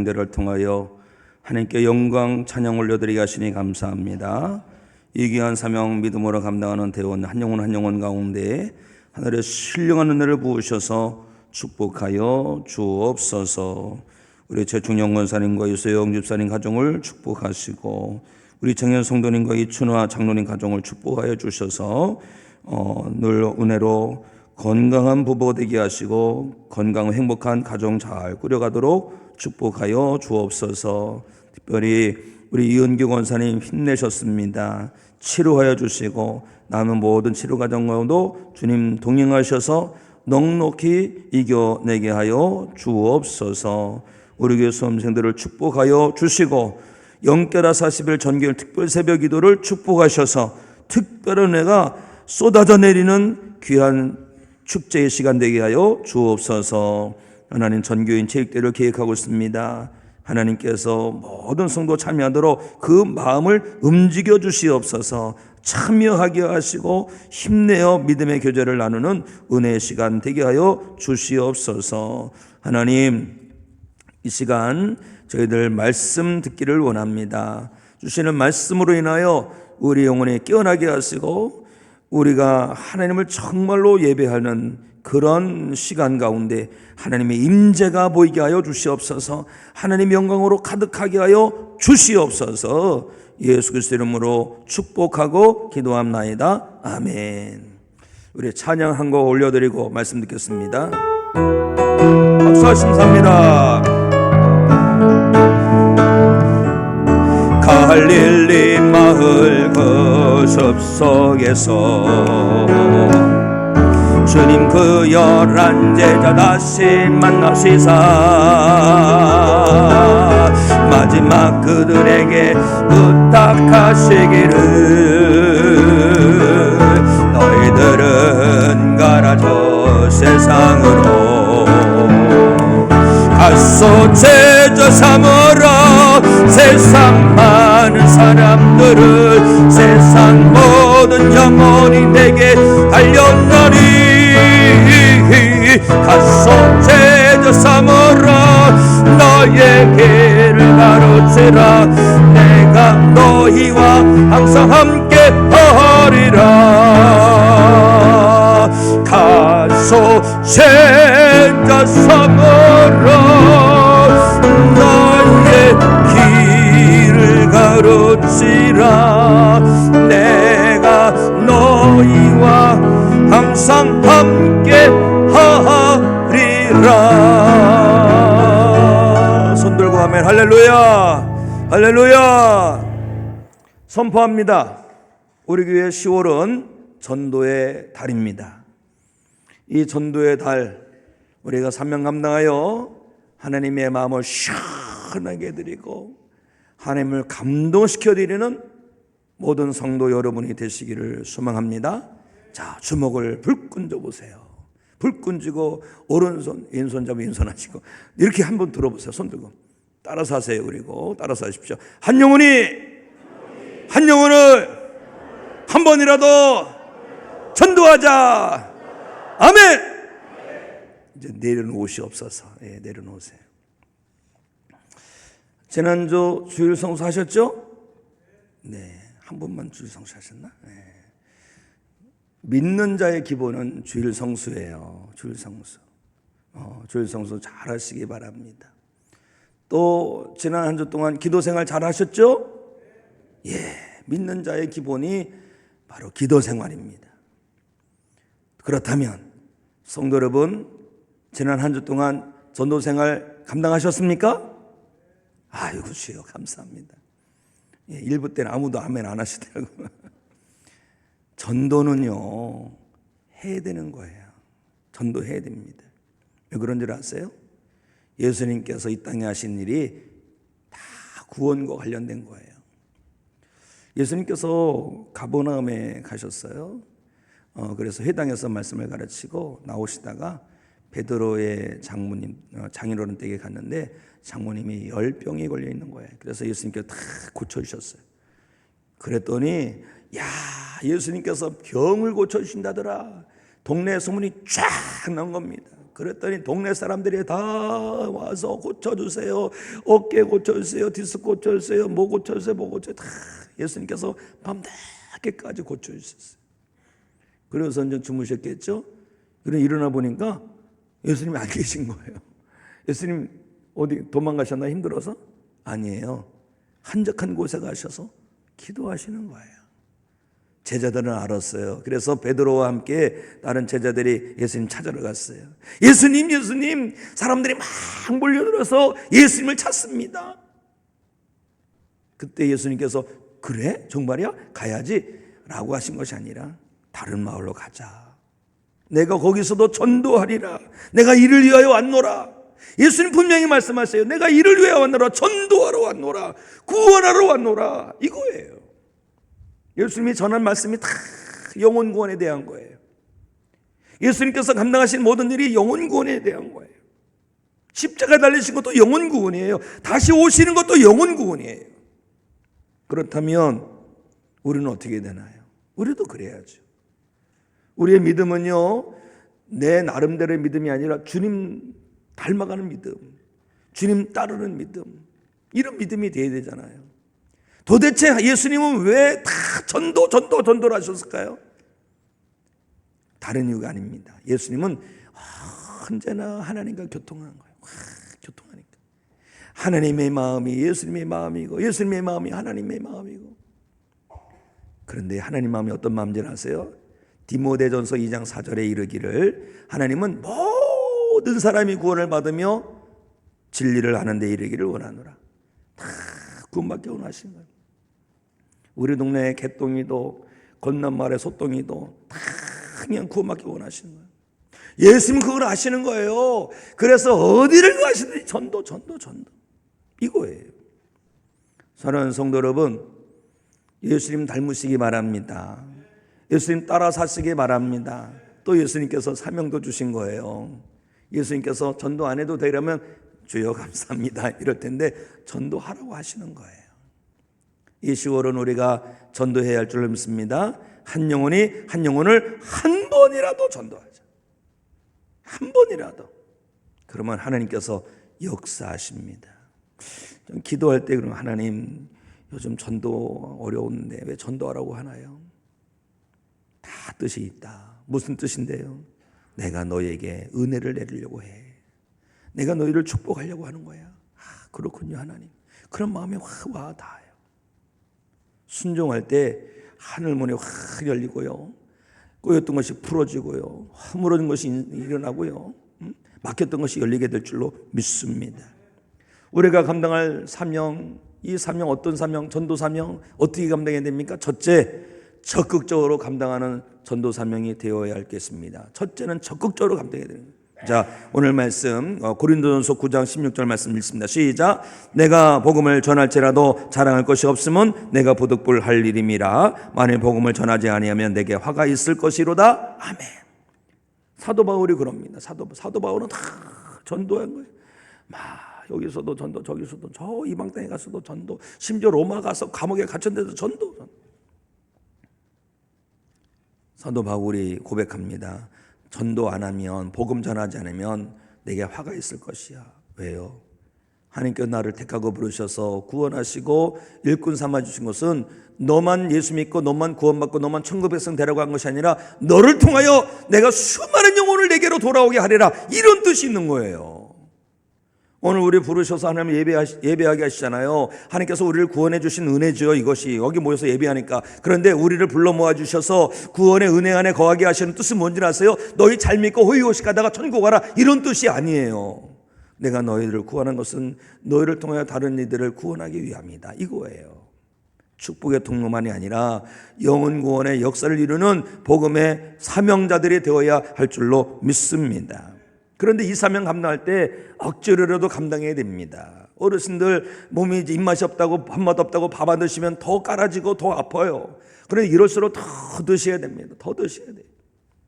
강대를 통하여 하나님께 영광 찬양 올려드리게 하시니 감사합니다. 이 귀한 사명 믿음으로 감당하는 대원 한 영혼 가운데 하늘의 신령한 은혜를 부으셔서 축복하여 주옵소서. 우리 최충영 권사님과 유소영 집사님 가정을 축복하시고 우리 청년 성도님과 이춘화 장로님 가정을 축복하여 주셔서 늘 은혜로 건강한 부부가 되게 하시고 건강한 행복한 가정 잘 꾸려가도록 축복하여 주옵소서. 특별히 우리 이은규 권사님 힘내셨습니다. 치료하여 주시고 남은 모든 치료 과정과도 주님 동행하셔서 넉넉히 이겨내게 하여 주옵소서. 우리 교회 수험생들을 축복하여 주시고 영계라 40일 전교일 특별 새벽 기도를 축복하셔서 특별한 은혜가 쏟아져 내리는 귀한 축제의 시간 되게 하여 주옵소서. 하나님 전교인 체육대회를 계획하고 있습니다. 하나님께서 모든 성도 참여하도록 그 마음을 움직여 주시옵소서. 참여하게 하시고 힘내어 믿음의 교제를 나누는 은혜의 시간 되게 하여 주시옵소서. 하나님, 이 시간 저희들 말씀 듣기를 원합니다. 주시는 말씀으로 인하여 우리 영혼이 깨어나게 하시고 우리가 하나님을 정말로 예배하는 그런 시간 가운데 하나님의 임재가 보이게 하여 주시옵소서. 하나님의 영광으로 가득하게 하여 주시옵소서. 예수 그리스도 이름으로 축복하고 기도합나이다. 아멘. 우리 찬양 한 곡 올려드리고 말씀 듣겠습니다. 박수 감사합니다. 갈릴리 마을 그 숲속에서 주님 그 11 제자 다시 만나시사 마지막 그들에게 부탁하시기를 너희들은 가라 저 세상으로 가서 제자 삼으라 세상 많은 사람들을 세상 모든 영혼이 내게 달렸나니 가서 제자 삼으라 너의 길을 가로지라 내가 너희와 항상 함께 하리라. 가서 제자 삼으라 너의 길을 가로지라 내가 너희와 항상 함께 하리라. 손 들고 아멘. 할렐루야 할렐루야. 선포합니다. 우리 교회 10월은 전도의 달입니다. 이 전도의 달 우리가 사명 감당하여 하나님의 마음을 시원하게 드리고 하나님을 감동시켜 드리는 모든 성도 여러분이 되시기를 소망합니다. 자, 주먹을 불끈 쥐어 보세요. 불끈 쥐고 오른손 왼손 잡고 왼손 하시고 이렇게 한번 들어보세요. 손 들고 따라서 하세요. 그리고 따라서 하십시오. 한 영혼을 한 번이라도 전도하자. 아멘. 이제 내려놓으시옵소서. 예, 내려놓으세요. 지난주 주일 성수 하셨죠? 네, 한 번만 주일 성수 하셨나? 네. 믿는 자의 기본은 주일 성수예요. 주일 성수. 주일 성수 잘 하시기 바랍니다. 또 지난 한 주 동안 기도 생활 잘 하셨죠? 예, 믿는 자의 기본이 바로 기도 생활입니다. 그렇다면 성도 여러분, 지난 한 주 동안 전도 생활 감당하셨습니까? 아이고 주여 감사합니다. 예, 일부 때는 아무도 아멘 안 하시더라고요. 전도는요 해야 되는 거예요. 전도해야 됩니다. 왜 그런 줄 아세요? 예수님께서 이 땅에 하신 일이 다 구원과 관련된 거예요. 예수님께서 가버나움에 가셨어요. 그래서 회당에서 말씀을 가르치고 나오시다가 베드로의 장인어른 댁에 갔는데 장모님이 열병이 걸려 있는 거예요. 그래서 예수님께서 다 고쳐주셨어요. 그랬더니 야, 예수님께서 병을 고쳐주신다더라. 동네에 소문이 쫙 난 겁니다. 그랬더니 동네 사람들이 다 와서 고쳐주세요. 어깨 고쳐주세요. 디스크 고쳐주세요. 뭐 고쳐주세요. 뭐 고쳐주세요. 다 예수님께서 밤늦게까지 고쳐주셨어요. 그래서 이제 주무셨겠죠. 그래 일어나 보니까 예수님이 안 계신 거예요. 예수님 어디 도망가셨나 힘들어서? 아니에요. 한적한 곳에 가셔서 기도하시는 거예요. 제자들은 알았어요. 그래서 베드로와 함께 다른 제자들이 예수님 찾으러 갔어요. 예수님, 예수님, 사람들이 막 몰려들어서 예수님을 찾습니다. 그때 예수님께서 그래? 정말이야? 가야지 라고 하신 것이 아니라 다른 마을로 가자. 내가 거기서도 전도하리라. 내가 이를 위하여 왔노라. 예수님 분명히 말씀하세요. 내가 이를 위하여 왔노라. 전도하러 왔노라. 구원하러 왔노라. 이거예요. 예수님이 전한 말씀이 다 영혼 구원에 대한 거예요. 예수님께서 감당하신 모든 일이 영혼 구원에 대한 거예요. 십자가 달리신 것도 영혼 구원이에요. 다시 오시는 것도 영혼 구원이에요. 그렇다면 우리는 어떻게 되나요? 우리도 그래야죠. 우리의 믿음은요, 내 나름대로의 믿음이 아니라 주님 닮아가는 믿음, 주님 따르는 믿음, 이런 믿음이 돼야 되잖아요. 도대체 예수님은 왜 다 전도를 하셨을까요? 다른 이유가 아닙니다. 예수님은 언제나 하나님과 교통하는 거예요. 교통하니까. 하나님의 마음이 예수님의 마음이고 예수님의 마음이 하나님의 마음이고. 그런데 하나님 마음이 어떤 마음인지 아세요? 디모데전서 2장 4절에 이르기를 하나님은 모든 사람이 구원을 받으며 진리를 하는 데 이르기를 원하노라. 다 구원받기 원하시는 거예요. 우리 동네 개똥이도 건너마을의 소똥이도 다 그냥 구원받기 원하시는 거예요. 예수님 그걸 아시는 거예요. 그래서 어디를 가시든지 전도 이거예요. 사랑하는 성도 여러분, 예수님 닮으시기 바랍니다. 예수님 따라 사시기 바랍니다. 또 예수님께서 사명도 주신 거예요. 예수님께서 전도 안 해도 되려면 주여 감사합니다 이럴 텐데 전도하라고 하시는 거예요. 이 10월은 우리가 전도해야 할 줄 믿습니다. 한 영혼을 한 번이라도 전도하자. 한 번이라도. 그러면 하나님께서 역사하십니다. 좀 기도할 때 그러면 하나님 요즘 전도 어려운데 왜 전도하라고 하나요? 다 뜻이 있다. 무슨 뜻인데요? 내가 너에게 은혜를 내리려고 해. 내가 너희를 축복하려고 하는 거야. 그렇군요 하나님. 그런 마음이 확 와 닿아요. 순종할 때 하늘문이 확 열리고요. 꼬였던 것이 풀어지고요. 허물어진 것이 일어나고요. 막혔던 것이 열리게 될 줄로 믿습니다. 우리가 감당할 사명, 이 사명 어떤 사명? 전도 사명 어떻게 감당해야 됩니까? 첫째, 적극적으로 감당하는 전도 사명이 되어야 하겠습니다. 첫째는 적극적으로 감당해야 됩니다. 자, 오늘 말씀 고린도전서 9장 16절 말씀 읽습니다. 시작. 내가 복음을 전할지라도 자랑할 것이 없으면 내가 부득불 할 일임이라. 만일 복음을 전하지 아니하면 내게 화가 있을 것이로다. 아멘. 사도 바울이 그럽니다. 사도 바울은 다 전도한 거예요. 여기서도 전도, 저기서도 저 이방 땅에 가서도 전도, 심지어 로마 가서 감옥에 갇힌 데서 전도. 사도 바울이 고백합니다. 전도 안 하면, 복음 전하지 않으면 내게 화가 있을 것이야. 왜요? 하나님께서 나를 택하고 부르셔서 구원하시고 일꾼 삼아주신 것은 너만 예수 믿고 너만 구원받고 너만 천국 백성 데려간 것이 아니라 너를 통하여 내가 수많은 영혼을 내게로 돌아오게 하리라. 이런 뜻이 있는 거예요. 오늘 우리 부르셔서 하나님 예배하게 하시잖아요. 하나님께서 우리를 구원해 주신 은혜죠. 이것이 여기 모여서 예배하니까. 그런데 우리를 불러 모아 주셔서 구원의 은혜 안에 거하게 하시는 뜻은 뭔지 아세요? 너희 잘 믿고 호의호식 가다가 천국 가라 이런 뜻이 아니에요. 내가 너희를 구원한 것은 너희를 통하여 다른 이들을 구원하기 위함이다. 이거예요. 축복의 통로만이 아니라 영혼 구원의 역사를 이루는 복음의 사명자들이 되어야 할 줄로 믿습니다. 그런데 이 사명 감당할 때 억지로라도 감당해야 됩니다. 어르신들 몸이 입맛이 없다고 밥맛 없다고 밥 안 드시면 더 깔아지고 더 아파요. 그런데 이럴수록 더 드셔야 됩니다. 더 드셔야 돼요.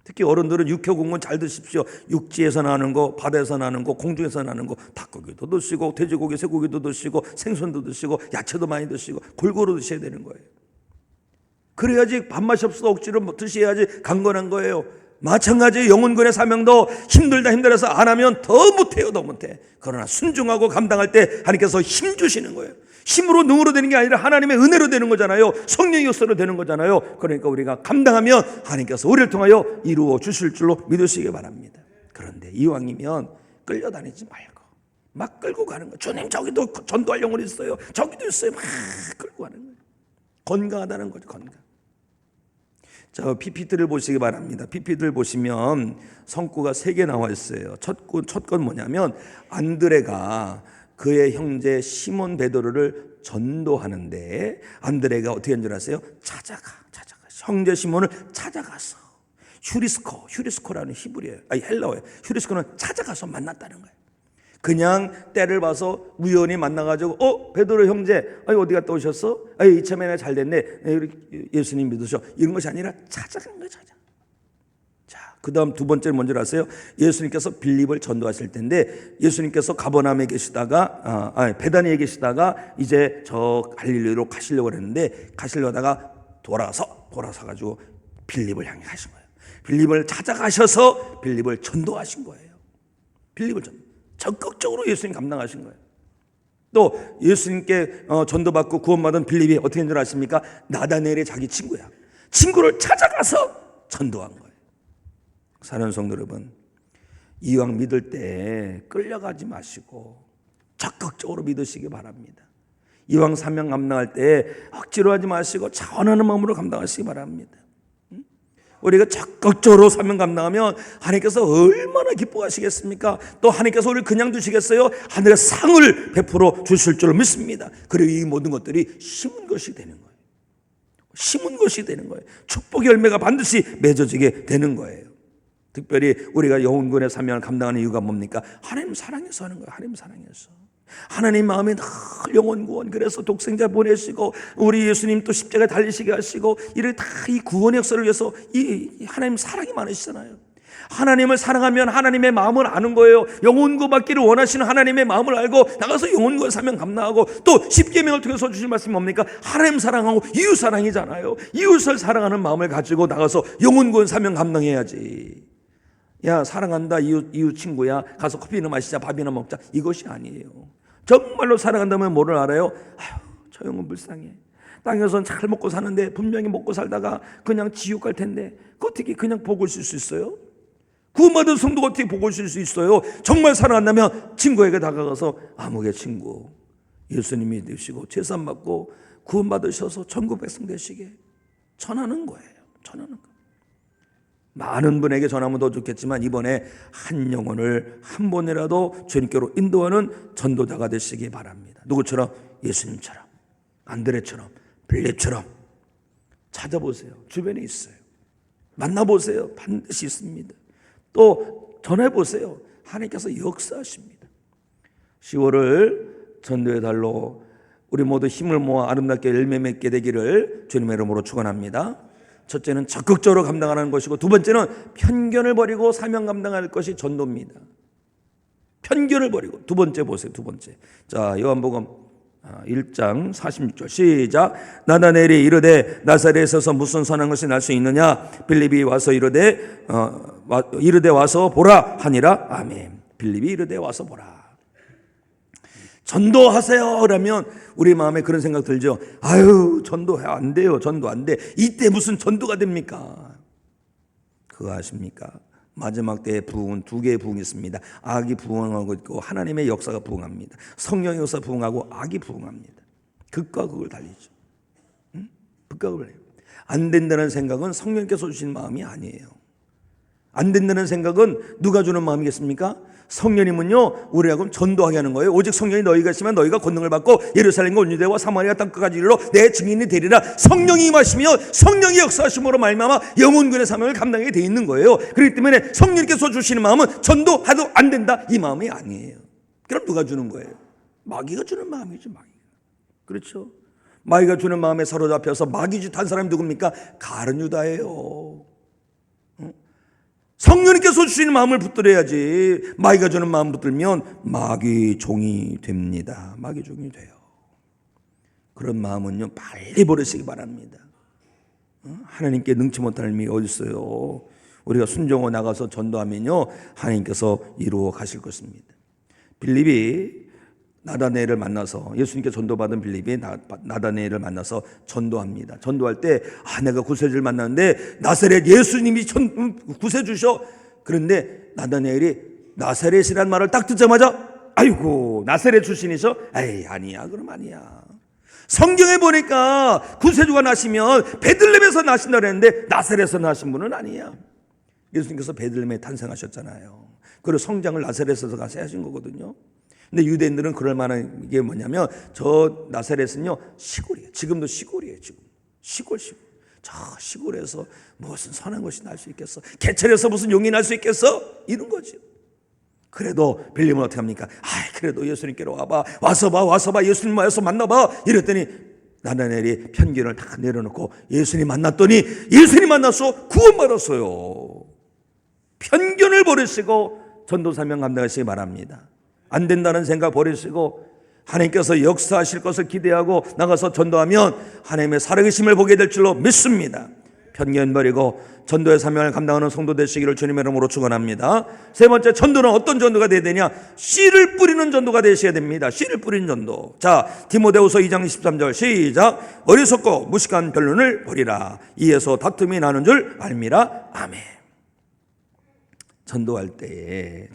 특히 어른들은 육효공은 잘 드십시오. 육지에서 나는 거, 바다에서 나는 거, 공중에서 나는 거, 닭고기도 드시고 돼지고기, 쇠고기도 드시고 생선도 드시고 야채도 많이 드시고 골고루 드셔야 되는 거예요. 그래야지 밥맛이 없어도 억지로 드셔야지 강건한 거예요. 마찬가지 영혼군의 사명도 힘들어서 안 하면 더 못해요. 더 못해. 그러나 순종하고 감당할 때 하나님께서 힘 주시는 거예요. 힘으로 능으로 되는 게 아니라 하나님의 은혜로 되는 거잖아요. 성령의 역사로 되는 거잖아요. 그러니까 우리가 감당하면 하나님께서 우리를 통하여 이루어 주실 줄로 믿으시기 바랍니다. 그런데 이왕이면 끌려다니지 말고 막 끌고 가는 거예요. 주님 저기도 전도할 영혼이 있어요. 저기도 있어요. 막 끌고 가는 거예요. 건강하다는 거죠. 건강. 자, PPT를 보시기 바랍니다. PPT를 보시면 성구가 3개 나와 있어요. 첫 건 뭐냐면 안드레가 그의 형제 시몬 베드로를 전도하는데 안드레가 어떻게 한 줄 아세요? 찾아가 형제 시몬을 찾아가서 휴리스코라는 히브리예요. 아니 헬라어예요. 휴리스코는 찾아가서 만났다는 거예요. 그냥 때를 봐서 우연히 만나가지고 베드로 형제 어디 갔다 오셨어? 이참에 잘 됐네. 예수님 믿으셔. 이런 것이 아니라 찾아간 거예요. 자, 그 다음 두 번째는 뭔지 아세요? 예수님께서 빌립을 전도하실 텐데 예수님께서 가버나움에 계시다가 베다니에 계시다가 이제 저 갈릴리로 가시려고 했는데 가시려다가 돌아서 가지고 빌립을 향해 가신 거예요. 빌립을 찾아가셔서 빌립을 전도하신 거예요. 빌립을 적극적으로 예수님 감당하신 거예요. 또 예수님께 전도받고 구원받은 빌립이 어떻게 된 줄 아십니까? 나다나엘의 자기 친구야. 친구를 찾아가서 전도한 거예요. 사랑하는 성도 여러분, 이왕 믿을 때 끌려가지 마시고 적극적으로 믿으시기 바랍니다. 이왕 사명 감당할 때 억지로 하지 마시고 자원하는 마음으로 감당하시기 바랍니다. 우리가 적극적으로 사명 감당하면 하나님께서 얼마나 기뻐하시겠습니까? 또 하나님께서 우리를 그냥 두시겠어요? 하늘의 상을 베풀어 주실 줄 믿습니다. 그리고 이 모든 것들이 심은 것이 되는 거예요. 심은 것이 되는 거예요. 축복의 열매가 반드시 맺어지게 되는 거예요. 특별히 우리가 영혼군의 사명을 감당하는 이유가 뭡니까? 하나님 사랑해서 하는 거예요. 하나님 사랑해서. 하나님 마음에 늘 영혼 구원, 그래서 독생자 보내시고 우리 예수님 또 십자가에 달리시게 하시고 이를 다 이 구원의 역사를 위해서 이 하나님 사랑이 많으시잖아요. 하나님을 사랑하면 하나님의 마음을 아는 거예요. 영혼 구원 받기를 원하시는 하나님의 마음을 알고 나가서 영혼 구원 사명 감당하고 또 십계명을 통해서 주신 말씀이 뭡니까? 하나님 사랑하고 이웃 사랑이잖아요. 이웃을 사랑하는 마음을 가지고 나가서 영혼 구원 사명 감당해야지. 야, 사랑한다 이웃 친구야, 가서 커피나 마시자, 밥이나 먹자, 이것이 아니에요. 정말로 사랑한다면 뭐를 알아요? 저 영혼 불쌍해. 땅에서는 잘 먹고 사는데 분명히 먹고 살다가 그냥 지옥 갈 텐데 어떻게 그냥 복을 쓸 수 있어요? 구원받은 성도가 어떻게 복을 쓸 수 있어요? 정말 사랑한다면 친구에게 다가가서 아무개 친구, 예수님이 되시고 제산 받고 구원받으셔서 천국 백성 되시게 전하는 거예요. 전하는 거. 많은 분에게 전하면 더 좋겠지만 이번에 한 영혼을 한 번이라도 주님께로 인도하는 전도자가 되시기 바랍니다. 누구처럼? 예수님처럼, 안드레처럼, 빌립처럼. 찾아보세요. 주변에 있어요. 만나보세요. 반드시 있습니다. 또 전해보세요. 하나님께서 역사하십니다. 10월을 전도의 달로 우리 모두 힘을 모아 아름답게 열매 맺게 되기를 주님의 이름으로 축원합니다. 첫째는 적극적으로 감당하는 것이고 두 번째는 편견을 버리고 사명 감당할 것이 전도입니다. 편견을 버리고. 두 번째 보세요. 두 번째. 자, 요한복음 1장 46절 시작. 나다나엘이 이르되 나사렛에서 무슨 선한 것이 날 수 있느냐? 빌립이 와서 이르되 와서 보라 하니라. 아멘. 빌립이 이르되 와서 보라. 전도하세요 그러면 우리 마음에 그런 생각 들죠. 아유, 전도해 안 돼요. 전도 안 돼. 이때 무슨 전도가 됩니까? 그거 아십니까? 마지막 때의 부흥은 두 개의 부흥이 있습니다. 악이 부흥하고 있고 하나님의 역사가 부흥합니다. 성령의 역사가 부흥하고 악이 부흥합니다. 극과 극을 달리죠. 극과 극을 해요. 안 된다는 생각은 성령께서 주신 마음이 아니에요. 안 된다는 생각은 누가 주는 마음이겠습니까? 성령님은요, 우리하고 전도하게 하는 거예요. 오직 성령이 너희가 있으면 너희가 권능을 받고 예루살렘과 온 유대와 사마리아 땅끝까지 이르러 내 증인이 되리라. 성령이 임하시며 성령이 역사하심으로 말미암아 영혼군의 사명을 감당하게 돼 있는 거예요. 그렇기 때문에 성령께서 주시는 마음은 전도해도 안 된다, 이 마음이 아니에요. 그럼 누가 주는 거예요? 마귀가 주는 마음이죠. 마귀가. 그렇죠? 마귀가 주는 마음에 사로잡혀서 마귀 짓 한 사람이 누굽니까? 가룟 유다예요. 성령님께서 주시는 마음을 붙들어야지. 마귀가 주는 마음 붙들면 마귀 종이 됩니다. 마귀 종이 돼요. 그런 마음은요, 빨리 버리시기 바랍니다. 하나님께 능치 못할 힘이 어디 있어요? 우리가 순종하고 나가서 전도하면요 하나님께서 이루어 가실 것입니다. 빌립이 나다네엘을 만나서, 예수님께 전도받은 빌립이 나다네엘을 만나서 전도합니다. 전도할 때 내가 구세주를 만났는데 나사렛 예수님이 구세주셔. 그런데 나다네엘이 나사렛이란 말을 딱 듣자마자 아이고 나사렛 출신이셔? 에이 아니야, 그럼 아니야. 성경에 보니까 구세주가 나시면 베들레헴에서 나신다 그랬는데 나사렛에서 나신 분은 아니야. 예수님께서 베들레헴에 탄생하셨잖아요. 그리고 성장을 나사렛에서 가서 하신 거거든요. 근데 유대인들은 그럴 만한 게 뭐냐면 저 나사렛은요 시골이에요. 지금도 시골이에요. 지금 시골. 저 시골에서 무슨 선한 것이 날 수 있겠어? 개철에서 무슨 용이 날 수 있겠어? 이런 거죠. 그래도 빌립은 어떻게 합니까? 그래도 예수님께로 와서 봐 예수님 와서 만나봐 이랬더니 나다네엘이 편견을 다 내려놓고 예수님 만났더니 예수님 만나서 구원받았어요. 편견을 버리시고 전도 사명 감당하시기 바랍니다. 안 된다는 생각 버리시고 하나님께서 역사하실 것을 기대하고 나가서 전도하면 하나님의 살아계심을 보게 될 줄로 믿습니다. 편견 버리고 전도의 사명을 감당하는 성도 되시기를 주님의 이름으로 축원합니다. 세 번째, 전도는 어떤 전도가 되어야 되냐? 씨를 뿌리는 전도가 되셔야 됩니다. 씨를 뿌리는 전도. 자, 디모데후서 2장 23절 시작. 어리석고 무식한 변론을 버리라. 이에서 다툼이 나는 줄 알미라. 아멘. 전도할 때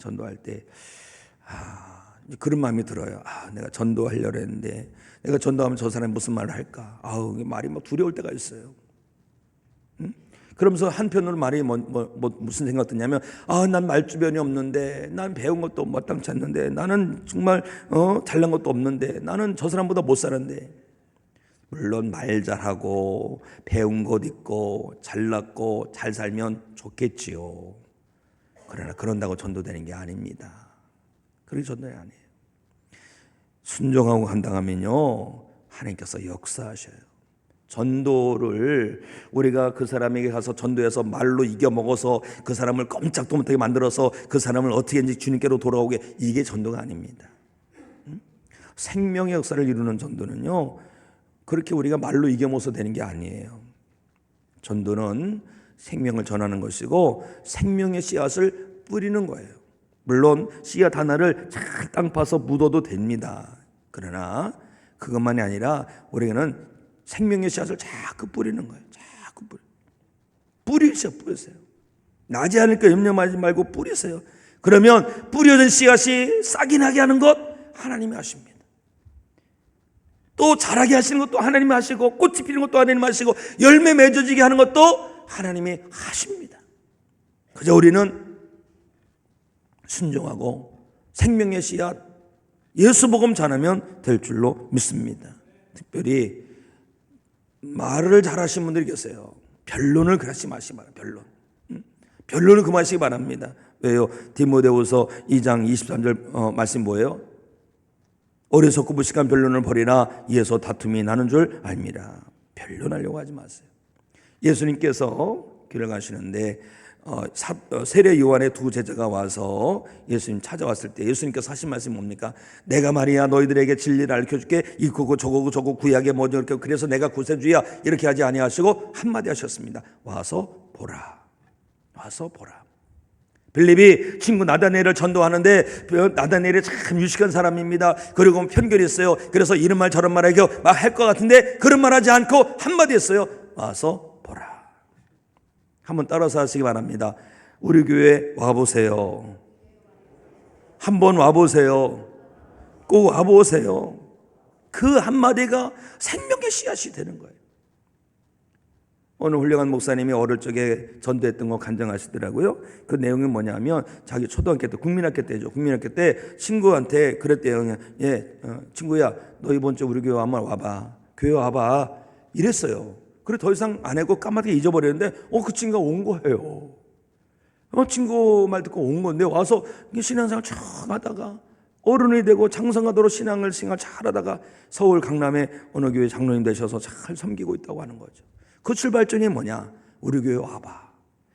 그런 마음이 들어요. 내가 전도하려고 했는데 내가 전도하면 저 사람이 무슨 말을 할까? 말이 두려울 때가 있어요. 그러면서 한편으로 말이 무슨 생각 드냐면 난 말주변이 없는데, 난 배운 것도 마땅치 않는데, 나는 정말 잘난 것도 없는데, 나는 저 사람보다 못 사는데. 물론 말 잘하고 배운 것 있고 잘났고 잘 살면 좋겠지요. 그러나 그런다고 전도되는 게 아닙니다. 그렇게 전도가 아니에요. 순종하고 감당하면요 하나님께서 역사하셔요. 전도를 우리가 그 사람에게 가서 전도해서 말로 이겨먹어서 그 사람을 꼼짝도 못하게 만들어서 그 사람을 어떻게든지 주님께로 돌아오게, 이게 전도가 아닙니다. 생명의 역사를 이루는 전도는요 그렇게 우리가 말로 이겨먹어서 되는 게 아니에요. 전도는 생명을 전하는 것이고 생명의 씨앗을 뿌리는 거예요. 물론 씨앗 하나를 잘 땅 파서 묻어도 됩니다. 그러나 그것만이 아니라 우리는 생명의 씨앗을 자꾸 뿌리는 거예요. 자꾸 뿌리세요. 나지 않을까 염려하지 말고 뿌리세요. 그러면 뿌려진 씨앗이 싹이 나게 하는 것 하나님이 하십니다. 또 자라게 하시는 것도 하나님이 하시고, 꽃이 피는 것도 하나님이 하시고, 열매 맺어지게 하는 것도 하나님이 하십니다. 그저 우리는 순종하고 생명의 씨앗 예수 복음 전하면 될 줄로 믿습니다. 특별히 말을 잘하시는 분들이 계세요. 변론을 그러지 마시기 바랍니다. 변론을 그만하시기 바랍니다. 왜요? 디모데후서 2장 23절 말씀 뭐예요? 어리석고 무식한 변론을 버리라. 이에서 다툼이 나는 줄 알미라. 변론하려고 하지 마세요. 예수님께서 길을 가시는데 세례 요한의 두 제자가 와서 예수님 찾아왔을 때 예수님께서 하신 말씀이 뭡니까? 내가 말이야 너희들에게 진리를 알려줄게. 이거고 저거고 구약에 뭐죠? 이렇게 그래서 내가 구세주야 이렇게 하지 아니하시고 한마디 하셨습니다. 와서 보라. 빌립이 친구 나다네엘을 전도하는데 나다네엘이 참 유식한 사람입니다. 그리고 편견이 있어요. 그래서 이런 말 저런 말 하고 막 할 것 같은데 그런 말 하지 않고 한마디 했어요. 와서 보라. 한번 따라서 하시기 바랍니다. 우리 교회 와보세요. 한번 와보세요. 꼭 와보세요. 그 한마디가 생명의 씨앗이 되는 거예요. 어느 훌륭한 목사님이 어릴 적에 전도했던 거 간증하시더라고요. 그 내용이 뭐냐면 자기 초등학교 때 국민학교 때죠. 국민학교 때 친구한테 그랬대요. 친구야 너 이번 주 우리 교회 한번 와봐. 교회 와봐 이랬어요. 그래 더 이상 안 하고 까맣게 잊어버렸는데 그 친구가 온 거예요. 친구 말 듣고 온 건데 와서 신앙생활 쭉 하다가 어른이 되고 장성하도록 신앙을 잘하다가 서울 강남에 어느 교회 장로님 되셔서 잘 섬기고 있다고 하는 거죠. 그 출발점이 뭐냐? 우리 교회 와봐.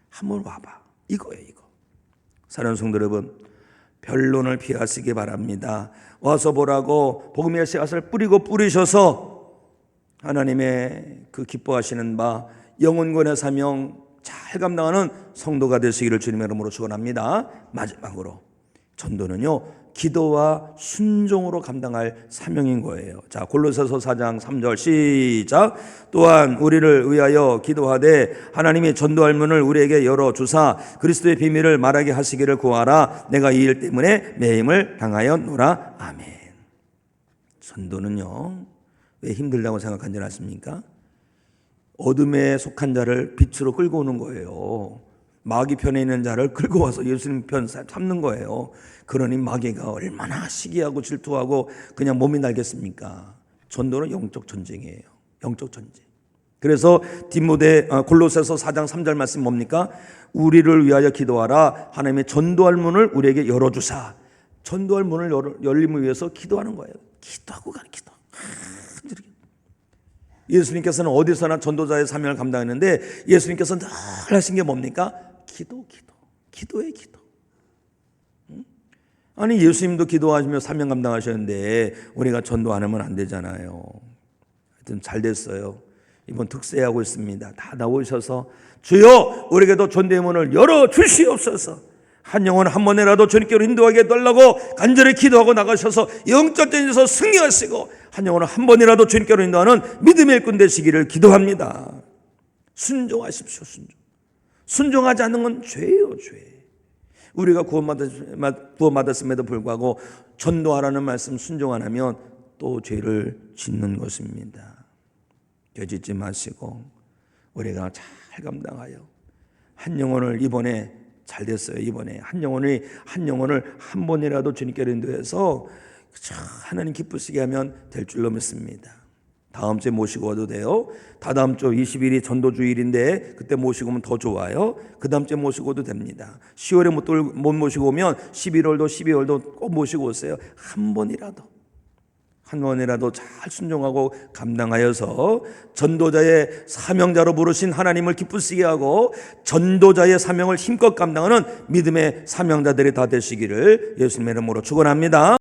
한번 와봐. 이거예요, 이거. 사랑하는 성도 여러분, 변론을 피하시기 바랍니다. 와서 보라고 복음의 씨앗을 뿌리셔서 하나님의 그 기뻐하시는 바 영혼권의 사명 잘 감당하는 성도가 되시기를 주님의 이름으로 축원합니다. 마지막으로 전도는요, 기도와 순종으로 감당할 사명인 거예요. 자, 골로새서 4장 3절 시작. 또한 우리를 위하여 기도하되 하나님이 전도할 문을 우리에게 열어 주사 그리스도의 비밀을 말하게 하시기를 구하라. 내가 이 일 때문에 매임을 당하였노라. 아멘. 전도는요, 왜 힘들다고 생각한 줄 아십니까? 어둠에 속한 자를 빛으로 끌고 오는 거예요. 마귀 편에 있는 자를 끌고 와서 예수님 편 삼는 거예요. 그러니 마귀가 얼마나 시기하고 질투하고 그냥 몸이 날겠습니까? 전도는 영적 전쟁이에요. 영적 전쟁. 그래서 골로새서 4장 3절 말씀 뭡니까? 우리를 위하여 기도하라. 하나님의 전도할 문을 우리에게 열어주사. 전도할 문을 열림을 위해서 기도하는 거예요. 기도하고 가는 기도. 예수님께서는 어디서나 전도자의 사명을 감당했는데 예수님께서는 늘 하신 게 뭡니까? 기도의 기도. 아니, 예수님도 기도하시며 사명 감당하셨는데 우리가 전도 안 하면 안 되잖아요. 하여튼 잘 됐어요. 이번 특세하고 있습니다. 다 나오셔서 주여 우리에게도 전도의 문을 열어주시옵소서. 한 영혼 한 번이라도 주님께로 인도하게 해달라고 간절히 기도하고 나가셔서 영적 전에서 승리하시고 한 영혼 한 번이라도 주님께로 인도하는 믿음의 일꾼 되시기를 기도합니다. 순종하십시오. 순종하지 않는 건 죄예요, 죄. 우리가 구원받았음에도 불구하고 전도하라는 말씀 순종 안 하면 또 죄를 짓는 것입니다. 죄 짓지 마시고 우리가 잘 감당하여 한 영혼을 이번에 잘 됐어요. 이번에 한 영혼을 한 번이라도 주님께로 인도해서 하나님 기쁘시게 하면 될 줄로 믿습니다. 다음 주에 모시고 와도 돼요. 다다음 주 20일이 전도주일인데 그때 모시고 오면 더 좋아요. 그 다음 주에 모시고 오도 됩니다. 10월에 못 모시고 오면 11월도 12월도 꼭 모시고 오세요. 한 번이라도 잘 순종하고 감당하여서 전도자의 사명자로 부르신 하나님을 기쁘시게 하고 전도자의 사명을 힘껏 감당하는 믿음의 사명자들이 다 되시기를 예수님의 이름으로 축원합니다.